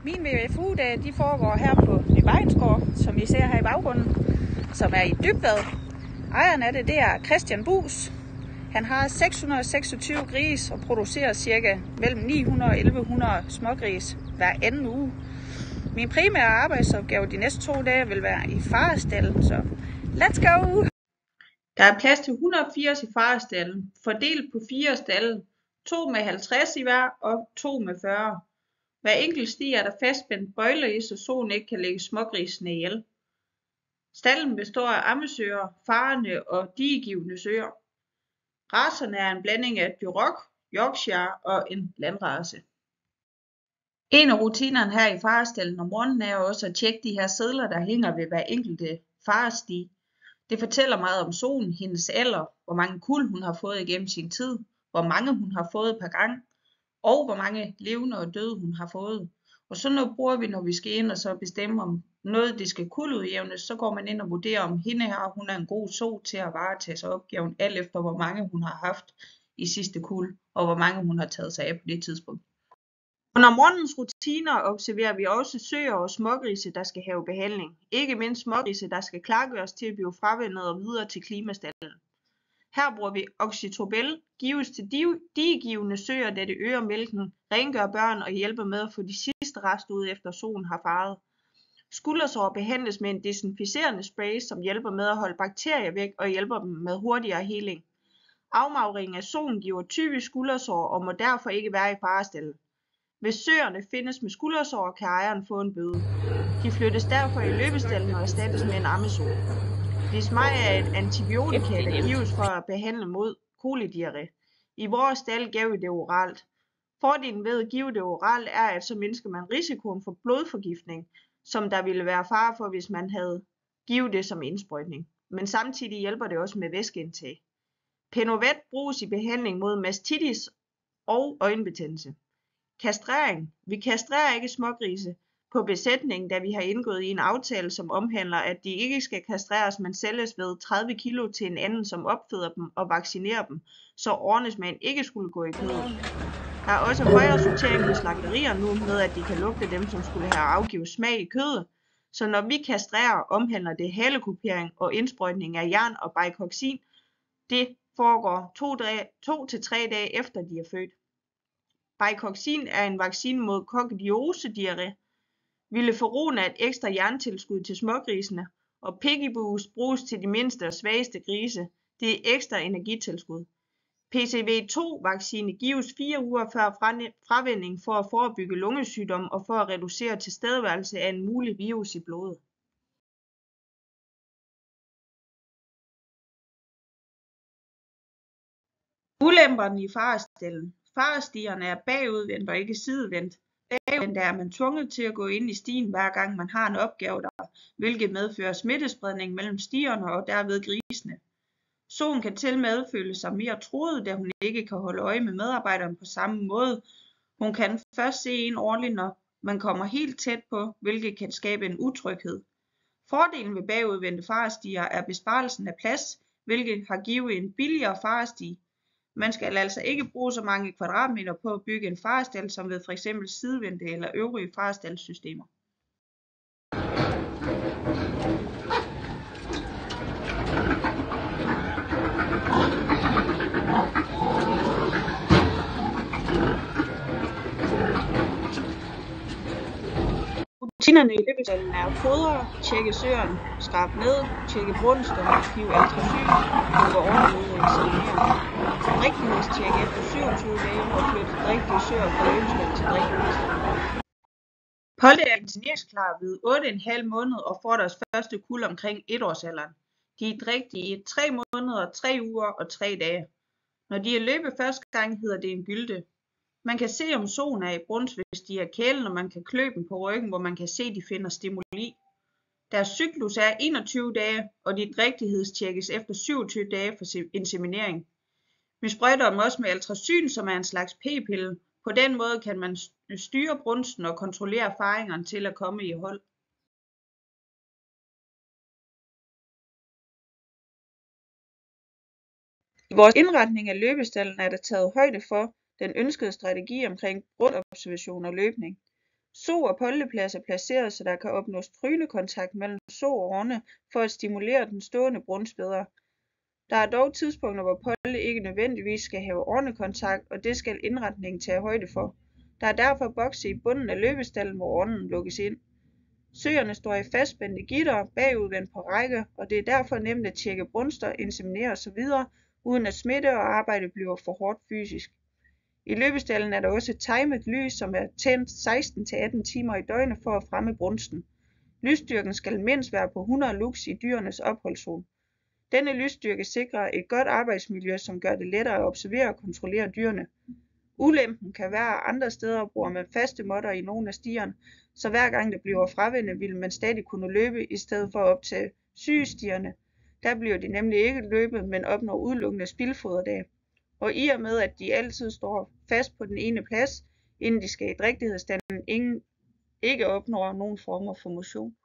Min VFU-dage de foregår her på Nyvejensgård, som I ser her i baggrunden, som er i Dybvad. Ejeren af det er Christian Buus. Han har 626 gris og producerer cirka mellem 900 og 1100 smågris hver anden uge. Min primære arbejdsopgave de næste 2 dage vil være i farestallen, så let's go! Der er plads til 180 i farestallen, fordelt på 4 stalle, 2 med 50 i hver og 2 med 40. Hver enkelt sti er der fastspændt bøjler i, så soen ikke kan lægge smågrisene ihjel. Stallen består af ammesøer, farende og diegivende søer. Racerne er en blanding af Duroc, Yorkshire og en landrace. En af rutinerne her i farestallen om morgenen er også at tjekke de her sedler, der hænger ved hver enkelte faresti. Det fortæller meget om soen, hendes alder, hvor mange kuld hun har fået igennem sin tid, hvor mange hun har fået per gang, og hvor mange levende og døde hun har fået. Og sådan noget bruger vi, når vi skal ind og så bestemme, om noget det skal kuldudjævnes, så går man ind og vurderer, om hende her hun er en god so til at varetage sig opgaven, alt efter hvor mange hun har haft i sidste kuld, og hvor mange hun har taget sig af på det tidspunkt. Under morgenens rutiner observerer vi også søer og smågrise, der skal have behandling. Ikke mindst smågrise, der skal klargøres til at blive fravendet og videre til klimastallen. Her bruger vi Oxytrobel, gives til diegivende søer, da det øger mælken, rengør børn og hjælper med at få de sidste rest ud efter soen har faret. Skuldersår behandles med en desinficerende spray, som hjælper med at holde bakterier væk og hjælper dem med hurtigere heling. Afmagringen af soen giver typisk skuldersår og må derfor ikke være i farestallen. Hvis søerne findes med skuldersår, kan ejeren få en bøde. De flyttes derfor i løbestallen og erstattes med en ammeso. Dismay er et antibiotika, der gives for at behandle mod kolidiarré. I vores stald gav vi det oralt. Fordelen ved at give det oralt er, at så mindsker man risikoen for blodforgiftning, som der ville være fare for, hvis man havde givet det som indsprøjtning. Men samtidig hjælper det også med væskeindtag. Penovet bruges i behandling mod mastitis og øjenbetændelse. Kastrering. Vi kastrerer ikke smågrise på besætningen, da vi har indgået i en aftale, som omhandler, at de ikke skal kastreres, men sælges ved 30 kg til en anden, som opføder dem og vaccinerer dem, så ordensmænd ikke skulle gå i kødet. Der er også højere sortering på slagterier nu med, at de kan lugte dem, som skulle have afgivet smag i kødet. Så når vi kastrerer, omhandler det halekupering og indsprøjtning af jern og bajkoksin. Det foregår 2 til 3 dage efter de er født. Bajkoksin er en vaccine mod kokidiose-diarré. Villeferon er et ekstra jerntilskud til smågrisene, og Piggy Boost bruges til de mindste og svageste grise. Det er ekstra energitilskud. PCV2-vaccine gives 4 uger før fravænning for at forebygge lungesygdom og for at reducere tilstedeværelse af en mulig virus i blodet. Ulemperne i farestallen. Farestierne er bagudvendt og ikke sidevendt. Bagudvendt er man tvunget til at gå ind i stien hver gang man har en opgave der, hvilket medfører smittespredning mellem stierne og derved grisene. Soen kan til med føle sig mere truet, da hun ikke kan holde øje med medarbejderne på samme måde. Hun kan først se en årligt, når man kommer helt tæt på, hvilket kan skabe en utryghed. Fordelen ved bagudvendte farestier er besparelsen af plads, hvilket har givet en billigere faresti. Man skal altså ikke bruge så mange kvadratmeter på at bygge en farestal som ved f.eks. sidevendte eller øvrige farestaldssystemer. Rutinerne i løbestallen er at fodre, tjekke søerne, skrabe ned, tjekke brunsten, give ultrasyn, lukke ordentligt og inseminere. Drægtighedstjek efter 27 dage og flytte drægtige søer fra løbestal til drægtighedstjek. Polde er inseminationsklar ved 8,5 måneder og får deres første kuld omkring 1-årsalderen. De er drægtige i 3 måneder, 3 uger og 3 dage. Når de er løbet første gang, hedder det en gylte. Man kan se, om soen er i brunst, hvis de er kælen, og man kan klø dem på ryggen, hvor man kan se, at de finder stimuli. Deres cyklus er 21 dage, og de drægtighedstjekkes efter 27 dage for inseminering. Vi sprøjter dem også med ultrasyn, som er en slags p-pille. På den måde kan man styre brunsten og kontrollere erfaringerne til at komme i hold. I vores indretning af løbestallen er der taget højde for den ønskede strategi omkring brunobservation og løbning. So og pollepladser placeres, så der kan opnås trynekontakt mellem so og årene for at stimulere den stående brunst bedre. Der er dog tidspunkter, hvor polde ikke nødvendigvis skal have årenekontakt, og det skal indretningen tage højde for. Der er derfor bokse i bunden af løbestallen, hvor årenen lukkes ind. Søerne står i fastspændte gitter, bagudvendt på række, og det er derfor nemt at tjekke brunster, inseminere osv., uden at smitte og arbejdet bliver for hårdt fysisk. I løbestallen er der også et timet lys, som er tændt 16-18 timer i døgnet for at fremme brunsten. Lysstyrken skal mindst være på 100 lux i dyrenes opholdszone. Denne lysstyrke sikrer et godt arbejdsmiljø, som gør det lettere at observere og kontrollere dyrene. Ulempen kan være, at andre steder bruger man faste måtter i nogle af stierne, så hver gang det bliver fravænnet, vil man stadig kunne løbe i stedet for at optage sygestierne. Der bliver de nemlig ikke løbet, men opnår udelukkende spildfoderdage. Og i og med, at de altid står fast på den ene plads, inden de skal i drægtighedsstanden, ikke opnår nogen former for motion.